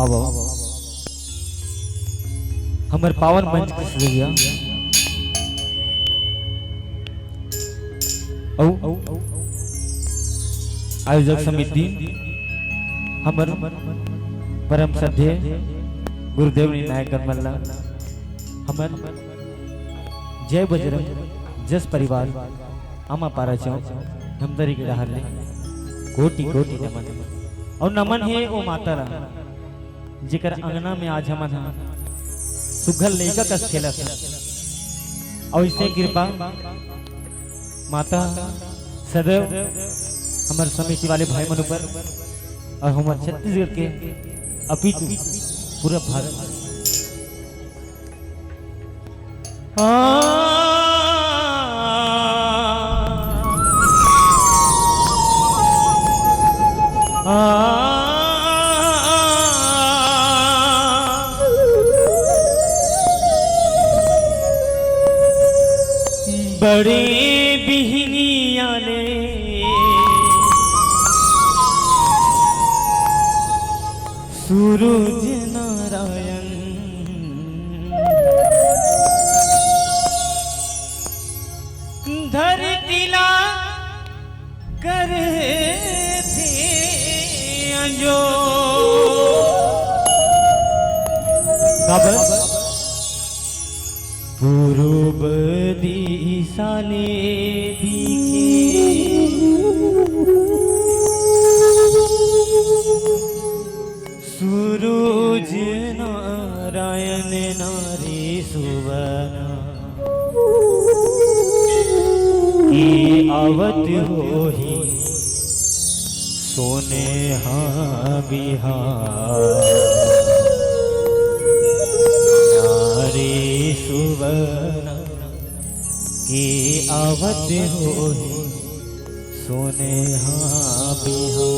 आवो हमर पावन मंच के सजैया आयोजक समिति हमर परम श्रद्धेय गुरुदेव नायक मल्ला हमर जय बजरंग जस परिवार आमा पारा चौक धमदरी के डहार कोटि कोटि नमन और नमन है ओ मातारा जिकर अंगना में आज हमन सुघल लइका कस खेला और इसे कृपा माता सदैव हमारे समिति वाले भाई मन पर और हमारे छत्तीसगढ़ के अपितु पूरा भारत बड़े बिहनिया ने सूरज नारायण धरतीला कर थे अंजो पूर्व दिशा ने दिखे सूरज नारायण नारी सुवना की आवत हो ही सोने बिहार नारी सुवना की आवत हो ही सोने बिहार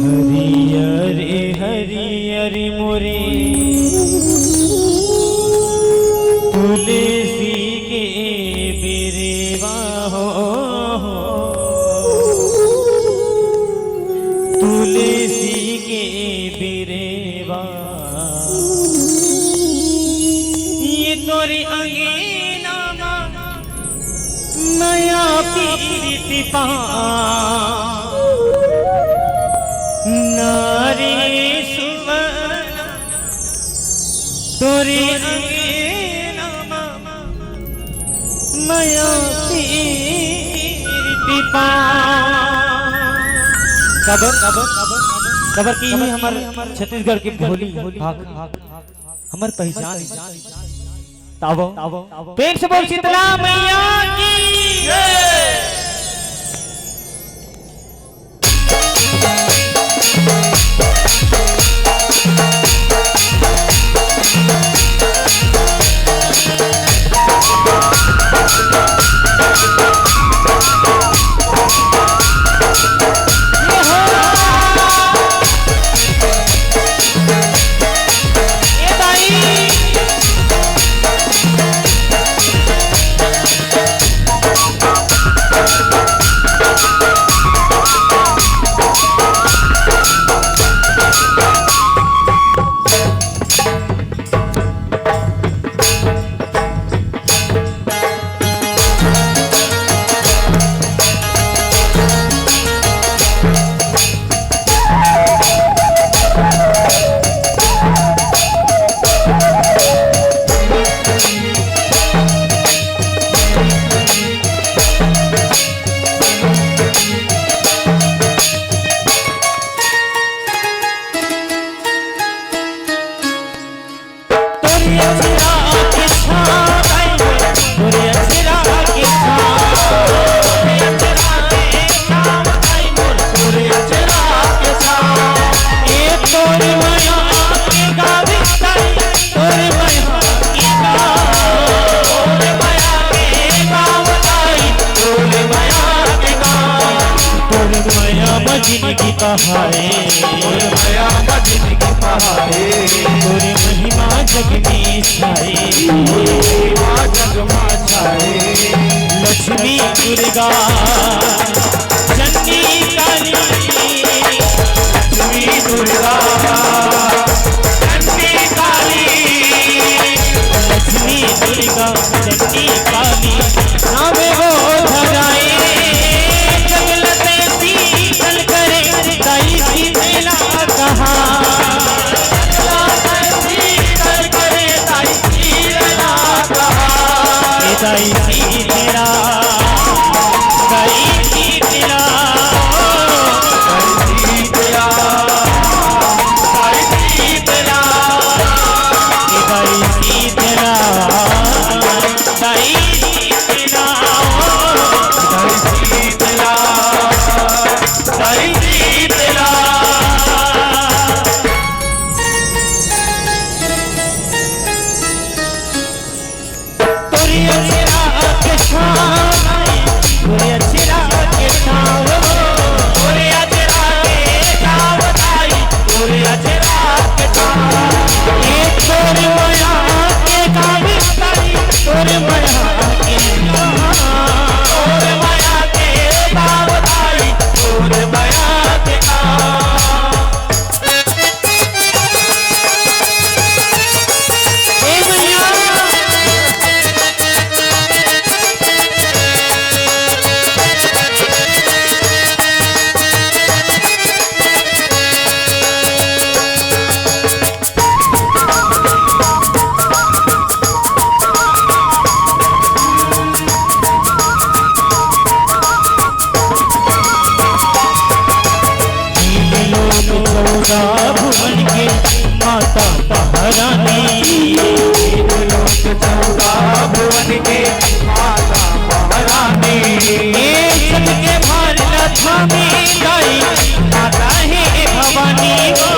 हरियरे हरियरे मोरे तुलसी के बिरेवा हो तुलसी के बिरेवा ये तोरी अंगीना नया पीरिति पा नारी सुवना तोरी अंगीना नया पीरिति पा कबर की ही हमार छत्तीसगढ़ की भोली भाग हमार पहचान तावो पेट से बोल शीतला मैया की जिंदगी पहाड़े तोरी महिमा जग में छाए लक्ष्मी दुर्गा चंडी काली 14 भुवन के माता महारानी, लोक 14 भुवन के माता महारानी, सबके भार लथा में गाई माता है भवानी गो,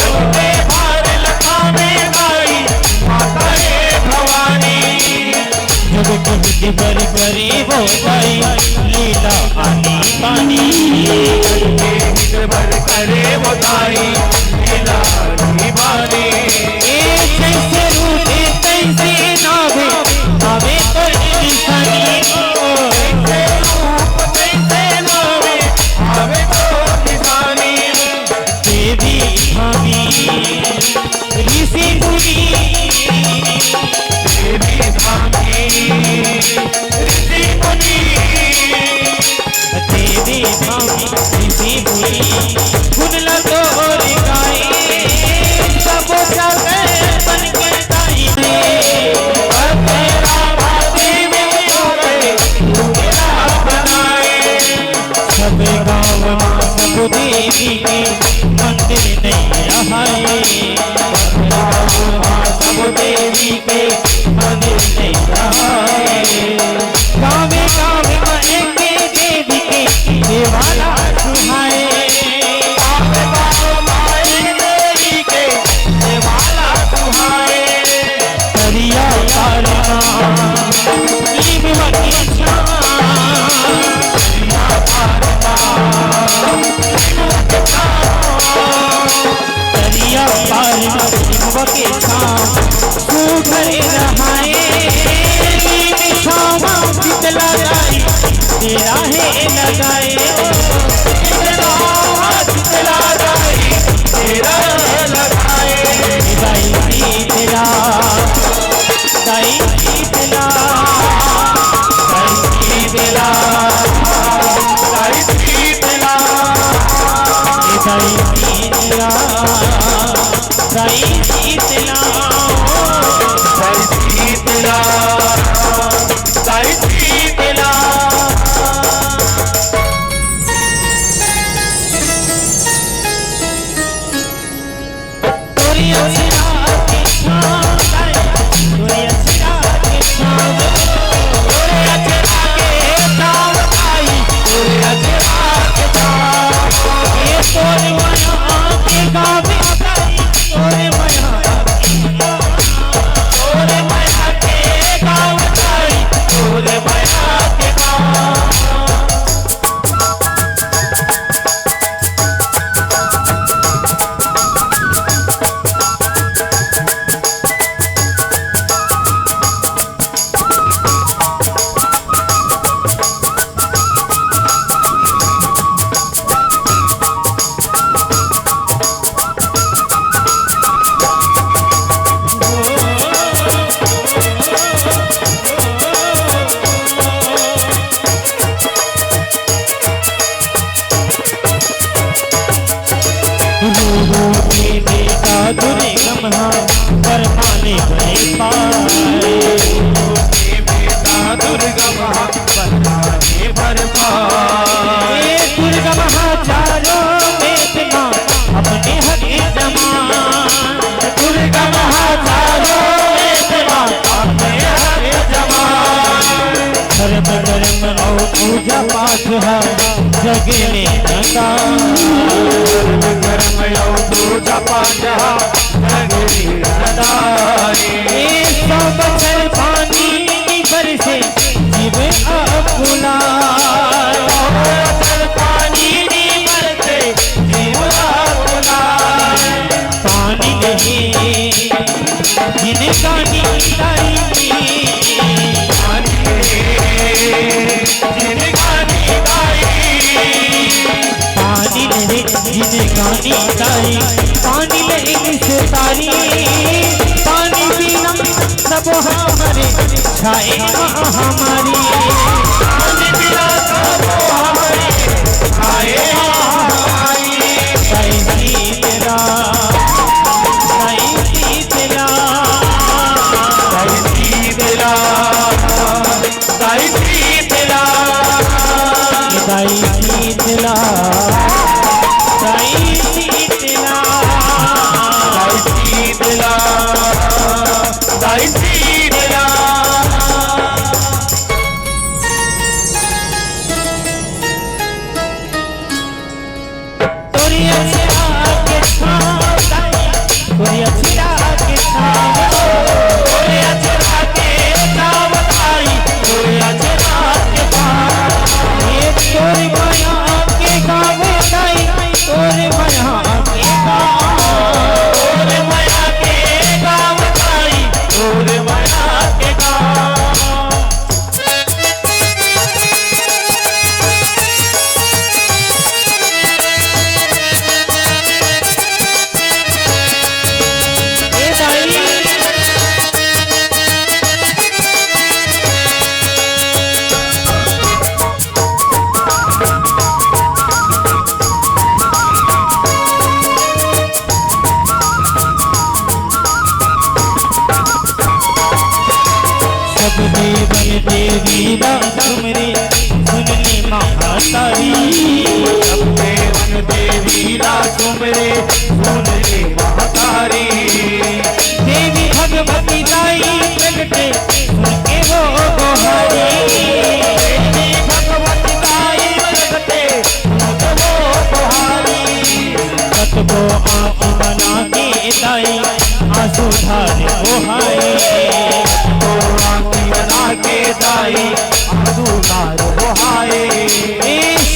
सबके भार लथा में गाई माता है भवानी, जब कहते बर करे वो गाई लीला आनी पानी, भर करे वो गाई लीला आनी पानी, जैसे रूपे तैसे नावे आवे तो निशानी गो, जैसे रूप तैसे नावे आवे तो निशानी, देवी भाभी ऋषि मुनि, देवी धामी ऋषि मुनि, देवी भाभी ऋषि मुनि, गुण लगो और गाए सब चले बन के दाई, तेरा भाती में होवे तेरा बनाए, सब गाँव में सब देवी के मंदिर नहीं रहाए, सब देवी के मंदिर नहीं रहाए, गाँव गाँव में एक देवी के देवाला सुहाए, माई देवी के देवाला सुहाए, करिया तारना लीमवती छाँ, करिया तारना लीमवती छाँ, सुघरे रहाए लीम छाँवा शीतला गाई, तेरा है लगाए शीतला गाई तेरा लगाए, गाई शीतला गाई शीतला गाई शीतला गाई शीतला गाई शीतला गाई शीतला गाई शीतला गाई शीतला, तोरी अछरा के छाँव गाई, तोरी अछरा के छाँव, तोरे अचरा के छाँव गाई, तोरे अचरा के छाँव, ये तोरे मया के गावे गाई, तोरे मया तोरे माया के गाँव गाई, तोरे माया के गाँव, बेटा दुर्गा महा परमाने बने पाए, बेटा दुर्गा महा परमाने भर पाए, दुर्गा महा चारों वेद माँ अपने हक जमान, दुर्गा महा चारों वेद माँ अपने हक जमान, धर्म कर्म और पूजा पाठ है जगे में गंगा, कर्म यो पूजा पाठ जगरी सदाए, सौ बछर पानी बरसे जीव अकुला, पानी बरसे जीवा बुलाए, पानी नहीं जिनका नीलाई, पानी नहीं जिनका नीलाई, पानी नहीं से तारी, पानी बिना सब हमारे छाए हमारी, पानी बिना सब हमारे आए हमारी, साई शीतला साई शीतला गाई शीतला गाई शीतला साई शीतला साई शीतला वीरा तुमरे सुन ले महातारी सबके वन देवीरा तुमरे सुन ले महातारी देवी भगवती दाई प्रगटे सुन के वो गोहारी देवी भगवती दाई प्रगटे सुन के वो गोहारी कतबो आँख बना के दाई आंसू धार गोहाए तो आंखी बना के दाई आंसू धार गोहाए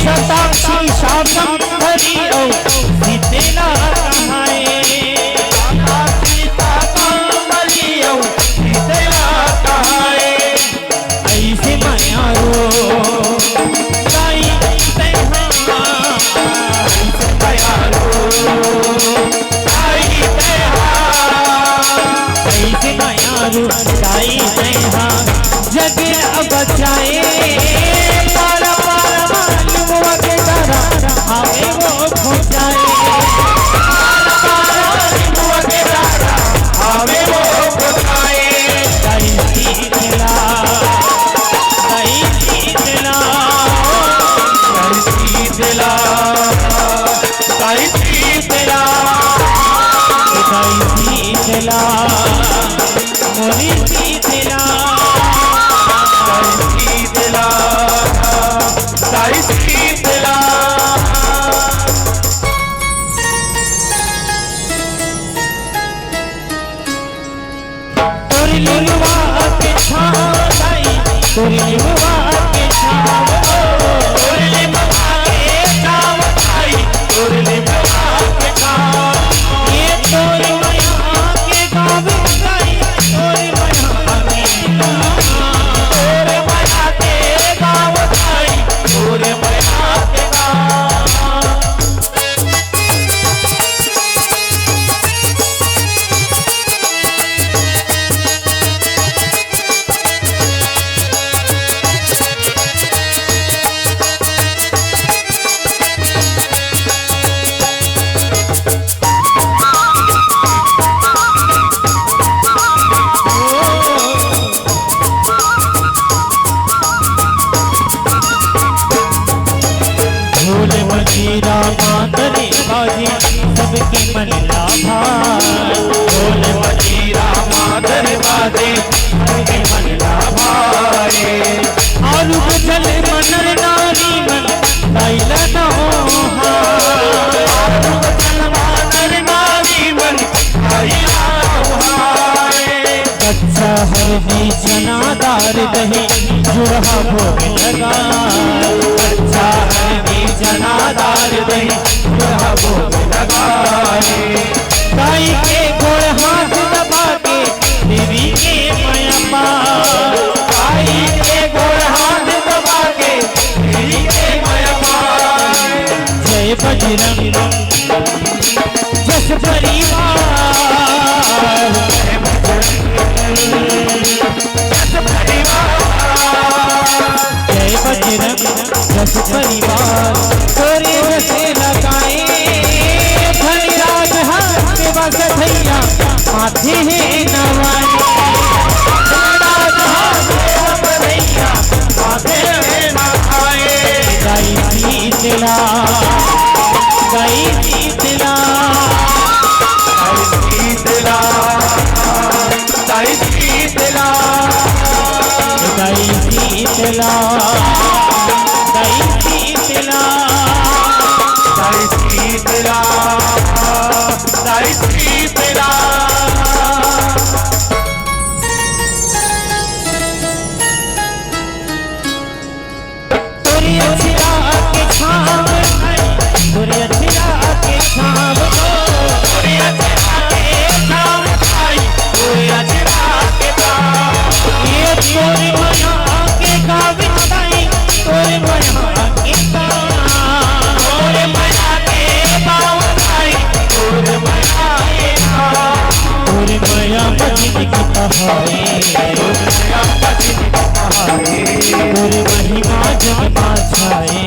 शताक्षी शासम धरी ओ सीतेला कहाए ऐसे मायारो दाई तैहा ऐसे मायारो दाई तैहा ऐसे मायारो दाई तैहा जग बचाए पारा पारा मालूम के डरा हमें वो पहुंचाए पारा मालूम के डरा हमें वो पहुंचाए दाई सीतला दाई सीतला दाई सीतला दाई सीतला दाई सीतला मोरी सीतला दाई सीतला तोरी लुलवा के छाव दाई तोरी लुलवा के छाव तोरले बाबा के छाव दाई तोरले बाबा के छाव ये तोरी मैया के गाँव दाई तोरी मैया के तोरे माया के गाँव दाई तोरे माया के गाँव ढोल मजीरा मातरे बाजे सबके मन लाभा ढोल मजीरा मादर बाजे सबके मन लाभाए और जल मनर नारी मन दैला न हो मादर नारी मन कच्चा हरदी जनादार दही जुड़हा भोग लगा अच्छा हरदी जनादार दही जुड़ा भोग लगाए दाई के गोड़ हाथ दबा के देवी के माया पार आई के गोड़ हाथ दबा के देवी के माया पाए जय बजरंग जस परिवार जय बजरंग जस परिवार तोरे बसे लगाए धनराज हाथ के बस भैया माथे है नवानी धनराज हाथ के भैया माथे है नवाए गाई सीतला गाई सीतला दाई सीतला दाई सीतला गाई सीतला गाई सीतला दाई सीतला दाई सीतला तोरी अछिया के छाव तोरी अछिया के छाव तोरे अचरा के छाव दाई तोरे अचरा के छाव ये तोरी माया के गावे दाई तोरी माया के तोरे माया के गाँव दाई तोरे माया के गाँव तोरी माया बजन की कहाए तोरे माया बजन की कहाए तोरी महिमा जग छाए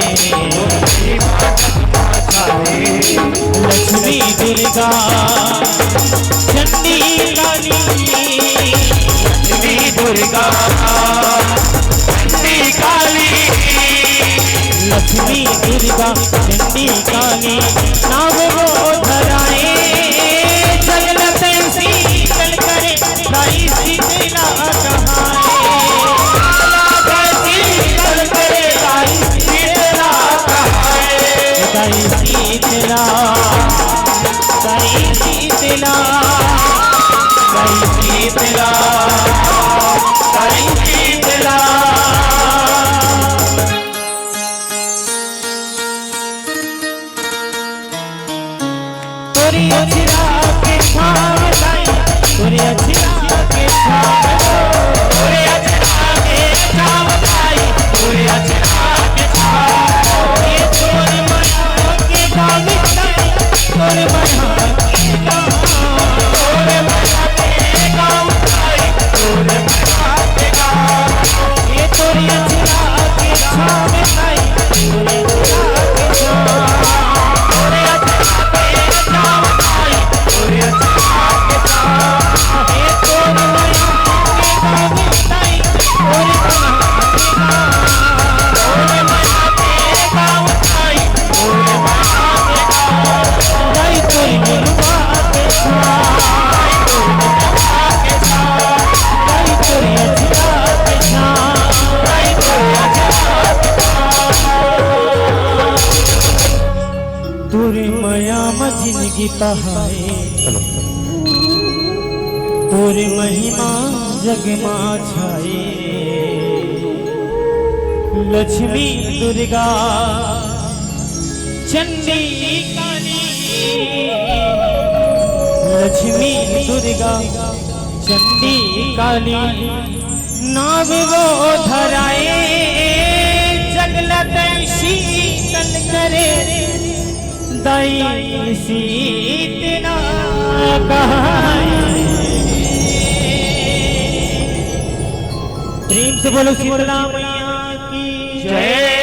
लक्ष्मी दुर्गा चंडी काली देवी दुर्गा लक्ष्मी दुर्गा चंडी काली नाव वो धराए जगत शीतल करे दाई शीतला कहाए शीतल करे दाई शीतला कहाए दाई शीतला दाई शीतला दाई शीतला दाई शीतला तोरी अछरा के छाव दाई तोरी अछरा के छाव तोरी अछरा के छाव दाई तोरी अछरा के छाव ये तोरी माया के गाँव दाई तोरी माया के गाँव तोरी माया के गाँव दाई तोरी माया के गाँव ये तोरी अछरा के छाव दाई तोरी अछरा के छाव तोरी अछरा के छाव दाई तोरी अछरा के छाव ये तोरी माया के गाँव दाई तोरी माया के गाँव तोरी माया के गाँव दाई तोरी माया के गाँव दाई तोरी गुरुआ के छाव दाई तोरी अछरा के छाव दाई तोरी अछरा के छाव तोरी माया में जिंदगी बहाए तोरी महिमा जग में छाए लक्ष्मी दुर्गा चंडी काली लक्ष्मी दुर्गा चंडी काली नाव वो धराए जगलत शीतल करे दाई शीतला कहाए प्रेम से बोलो शीतला मैया की जय।